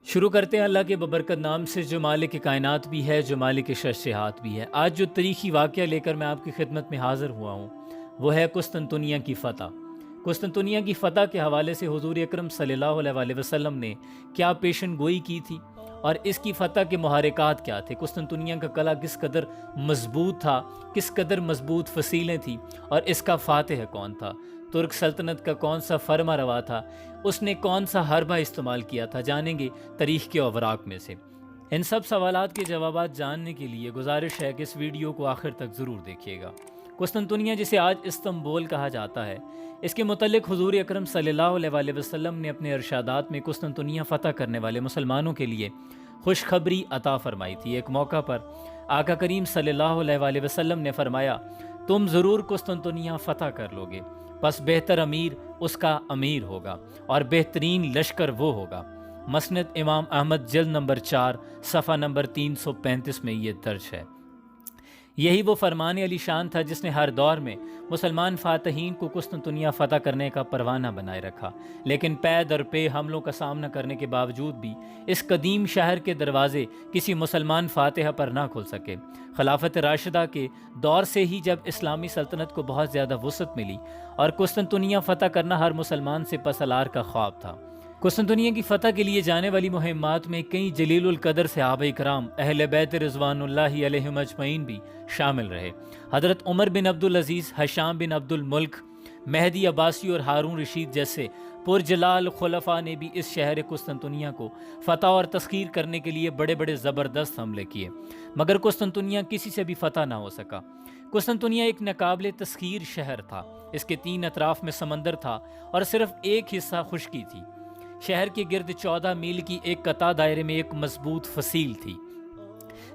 شروع کرتے ہیں اللہ کے ببرکت نام سے جو مالک کائنات بھی ہے، جو مالک شہر بھی ہے۔ آج جو تاریخی واقعہ لے کر میں آپ کی خدمت میں حاضر ہوا ہوں وہ ہے قسطنطنیہ کی فتح۔ قسطنطنیہ کی فتح کے حوالے سے حضور اکرم صلی اللہ علیہ وسلم نے کیا پیشن گوئی کی تھی اور اس کی فتح کے محرکات کیا تھے، قسطنطنیہ کا قلعہ کس قدر مضبوط تھا، کس قدر مضبوط فصیلیں تھیں، اور اس کا فاتح کون تھا، ترک سلطنت کا کون سا فرما روا تھا، اس نے کون سا حربہ استعمال کیا تھا، جانیں گے تاریخ کے اوراق میں سے۔ ان سب سوالات کے جوابات جاننے کے لیے گزارش ہے کہ اس ویڈیو کو آخر تک ضرور دیکھیے گا۔ قسطنطنیہ جسے آج استنبول کہا جاتا ہے، اس کے متعلق حضور اکرم صلی اللہ علیہ وسلم نے اپنے ارشادات میں قسطنطنیہ فتح کرنے والے مسلمانوں کے لیے خوشخبری عطا فرمائی تھی۔ ایک موقع پر آقا کریم صلی اللہ علیہ وسلم نے فرمایا، تم ضرور قسطنطنیہ فتح کر لو گے، پس بہتر امیر اس کا امیر ہوگا اور بہترین لشکر وہ ہوگا۔ مسند امام احمد جلد نمبر 4 صفحہ نمبر 335 میں یہ درج ہے۔ یہی وہ فرمان علی شان تھا جس نے ہر دور میں مسلمان فاتحین کو قسطنطنیہ فتح کرنے کا پروانہ بنائے رکھا، لیکن پے در پے حملوں کا سامنا کرنے کے باوجود بھی اس قدیم شہر کے دروازے کسی مسلمان فاتح پر نہ کھل سکے۔ خلافت راشدہ کے دور سے ہی جب اسلامی سلطنت کو بہت زیادہ وسعت ملی اور قسطنطنیہ فتح کرنا ہر مسلمان سے پسالار کا خواب تھا۔ قسطنطنیہ کی فتح کے لیے جانے والی مہمات میں کئی جلیل القدر صحابہ کرام اہل بیت رضوان اللہ علیہم اجمعین بھی شامل رہے۔ حضرت عمر بن عبدالعزیز، ہشام بن عبد الملک، مہدی عباسی اور ہارون رشید جیسے پرجلال خلفاء نے بھی اس شہر قسطنطنیہ کو فتح اور تسخیر کرنے کے لیے بڑے بڑے زبردست حملے کیے، مگر قسطنطنیہ کسی سے بھی فتح نہ ہو سکا۔ قسطنطنیہ ایک ناقابل تسخیر شہر تھا، اس کے 3 اطراف میں سمندر تھا اور صرف ایک حصہ خشکی تھی۔ شہر کے گرد 14 میل کی ایک قطع دائرے میں ایک مضبوط فصیل تھی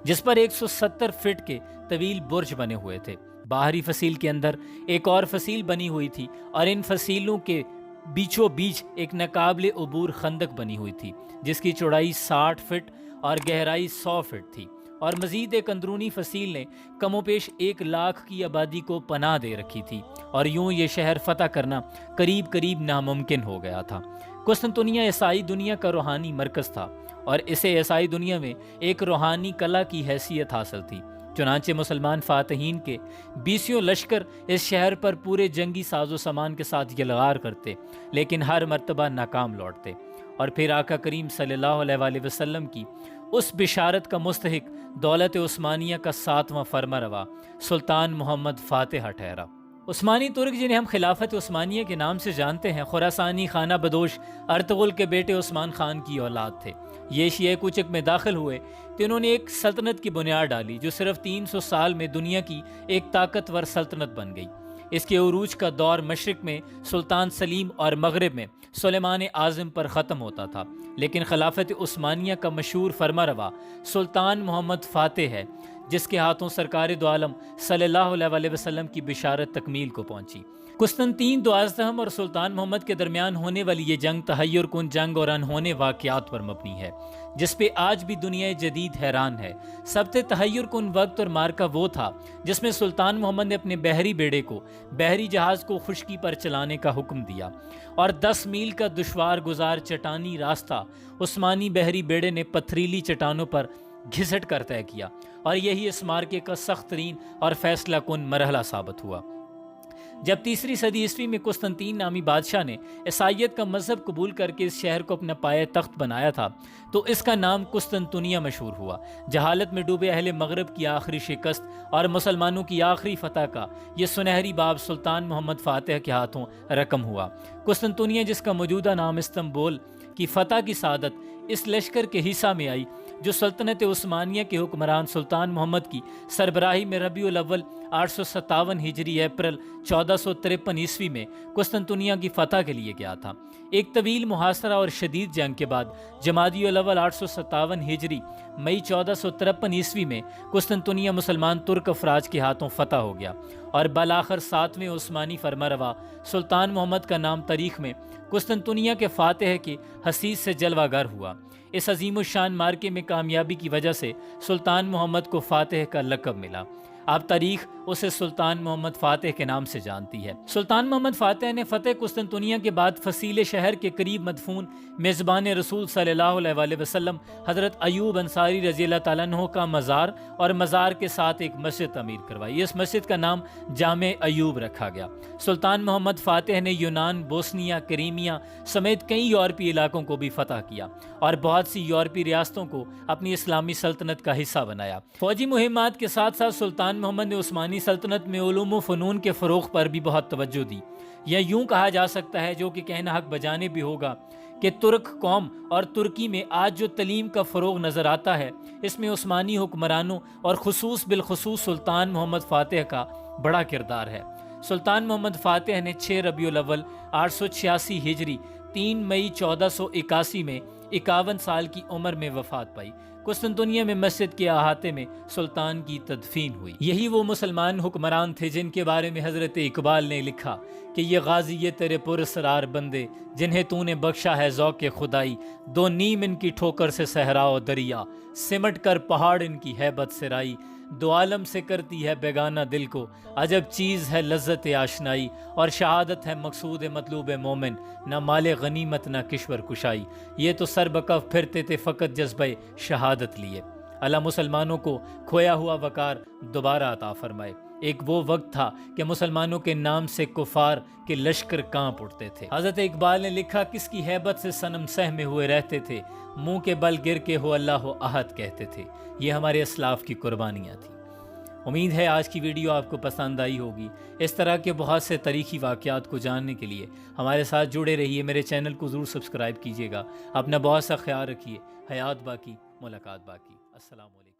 جس پر 170 فٹ کے طویل برج بنے ہوئے تھے۔ باہری فصیل کے اندر ایک اور فصیل بنی ہوئی تھی اور ان فصیلوں کے بیچوں بیچ ایک ناقابل عبور خندق بنی ہوئی تھی جس کی چوڑائی 60 فٹ اور گہرائی 100 فٹ تھی، اور مزید ایک اندرونی فصیل نے کم و بیش 1 لاکھ کی آبادی کو پناہ دے رکھی تھی، اور یوں یہ شہر فتح کرنا قریب ناممکن ہو گیا تھا۔ قسطنطنیہ عیسائی دنیا کا روحانی مرکز تھا اور اسے عیسائی دنیا میں ایک روحانی قلعہ کی حیثیت حاصل تھی۔ چنانچہ مسلمان فاتحین کے 20 لشکر اس شہر پر پورے جنگی ساز و سامان کے ساتھ یلغار کرتے، لیکن ہر مرتبہ ناکام لوٹتے، اور پھر آقا کریم صلی اللہ علیہ وسلم کی اس بشارت کا مستحق دولت عثمانیہ کا 7واں فرما روا سلطان محمد فاتح ٹھہرا۔ عثمانی ترک جنہیں ہم خلافت عثمانیہ کے نام سے جانتے ہیں، خراسانی خانہ بدوش ارطغرل کے بیٹے عثمان خان کی اولاد تھے۔ یہ ایشیا کوچک میں داخل ہوئے تو انہوں نے ایک سلطنت کی بنیاد ڈالی جو صرف 300 سال میں دنیا کی ایک طاقتور سلطنت بن گئی۔ اس کے عروج کا دور مشرق میں سلطان سلیم اور مغرب میں سلیمان اعظم پر ختم ہوتا تھا، لیکن خلافت عثمانیہ کا مشہور فرما روا سلطان محمد فاتح ہے جس کے ہاتھوں سرکار دو عالم صلی اللہ علیہ وسلم کی بشارت تکمیل کو پہنچی۔ قسطنطین دوازدہم اور سلطان محمد کے درمیان ہونے والی یہ جنگ تحیر کن جنگ اور انہونے واقعات پر مبنی ہے جس پہ آج بھی دنیا جدید حیران ہے۔ سب سے تحیر کن وقت اور مارکہ وہ تھا جس میں سلطان محمد نے اپنے بحری بیڑے کو بحری جہاز کو خشکی پر چلانے کا حکم دیا، اور 10 میل کا دشوار گزار چٹانی راستہ عثمانی بحری بیڑے نے پتھریلی چٹانوں پر گھسٹ کر طے کیا، اور یہی اس مارکے کا سخت ترین اور فیصلہ کن مرحلہ ثابت ہوا۔ جب 3 صدی عیسوی میں قسطنطین نامی بادشاہ نے عیسائیت کا مذہب قبول کر کے اس شہر کو اپنا پایہ تخت بنایا تھا تو اس کا نام قسطنطنیہ مشہور ہوا۔ جہالت میں ڈوبے اہل مغرب کی آخری شکست اور مسلمانوں کی آخری فتح کا یہ سنہری باب سلطان محمد فاتح کے ہاتھوں رقم ہوا۔ قسطنطنیہ جس کا موجودہ نام استنبول کی فتح کی سعادت اس لشکر کے حصہ میں آئی جو سلطنت عثمانیہ کے حکمران سلطان محمد کی سربراہی میں ربیع الاول 857 ہجری اپریل 1453 عیسوی میں قسطنطنیہ کی فتح کے لیے گیا تھا۔ ایک طویل محاصرہ اور شدید جنگ کے بعد جمادی الاول 857 ہجری مئی 1453 عیسوی میں قسطنطنیہ مسلمان ترک افراج کے ہاتھوں فتح ہو گیا، اور بالآخر 7ویں عثمانی فرما روا سلطان محمد کا نام تاریخ میں قسطنطنیہ کے فاتح کے حسیس سے جلوہ گر ہوا۔ اس عظیم الشان مارکے میں کامیابی کی وجہ سے سلطان محمد کو فاتح کا لقب ملا۔ اب تاریخ اسے سلطان محمد فاتح کے نام سے جانتی ہے۔ سلطان محمد فاتح نے فتح قسطنطنیہ کے بعد فصیل شہر کے قریب مدفون میزبان رسول صلی اللہ علیہ وآلہ وسلم حضرت ایوب انصاری رضی اللہ تعالیٰ عنہ کا مزار اور مزار کے ساتھ ایک مسجد تعمیر کروائی۔ اس مسجد کا نام جامع ایوب رکھا گیا۔ سلطان محمد فاتح نے یونان، بوسنیا، کریمیا سمیت کئی یورپی علاقوں کو بھی فتح کیا اور بہت سی یورپی ریاستوں کو اپنی اسلامی سلطنت کا حصہ بنایا۔ فوجی مہمات کے ساتھ ساتھ سلطان محمد نے عثمانی سلطنت میں علوم و فنون کے فروغ پر بھی بہت توجہ دی۔ یا یوں کہا جا سکتا ہے، جو کہ کہنا حق بجانے بھی ہوگا، کہ ترک قوم اور ترکی میں آج جو تعلیم کا فروغ نظر آتا ہے، اس میں عثمانی حکمرانوں اور بالخصوص سلطان محمد فاتح کا بڑا کردار ہے۔ سلطان محمد فاتح نے 6 ربیع الاول 886 ہجری 3 مئی 1481 میں 51 سال کی عمر میں وفات پائی۔ قسطنطنیہ میں مسجد کے احاطے میں سلطان کی تدفین ہوئی۔ یہی وہ مسلمان حکمران تھے جن کے بارے میں حضرت اقبال نے لکھا کہ یہ غازی یہ تیرے پراسرار بندے، جنہیں تو نے بخشا ہے ذوق خدائی، دو نیم ان کی ٹھوکر سے صحرا و دریا، سمٹ کر پہاڑ ان کی ہیبت سرائی، دو عالم سے کرتی ہے بیگانہ دل کو، عجب چیز ہے لذت آشنائی، اور شہادت ہے مقصود مطلوب مومن، نہ مال غنیمت نہ کشور کشائی، یہ تو سر بکف پھرتے تھے فقط جذبہ شہادت لیے۔ اللہ مسلمانوں کو کھویا ہوا وقار دوبارہ عطا فرمائے۔ ایک وہ وقت تھا کہ مسلمانوں کے نام سے کفار کے لشکر کانپ اٹھتے تھے۔ حضرت اقبال نے لکھا، کس کی ہیبت سے صنم سہمے ہوئے رہتے تھے، منہ کے بل گر کے ہو اللہ احد کہتے تھے۔ یہ ہمارے اسلاف کی قربانیاں تھیں۔ امید ہے آج کی ویڈیو آپ کو پسند آئی ہوگی۔ اس طرح کے بہت سے تاریخی واقعات کو جاننے کے لیے ہمارے ساتھ جڑے رہیے۔ میرے چینل کو ضرور سبسکرائب کیجیے گا۔ اپنا بہت سا خیال رکھیے۔ حیات باقی، ملاقات باقی۔ السلام علیکم۔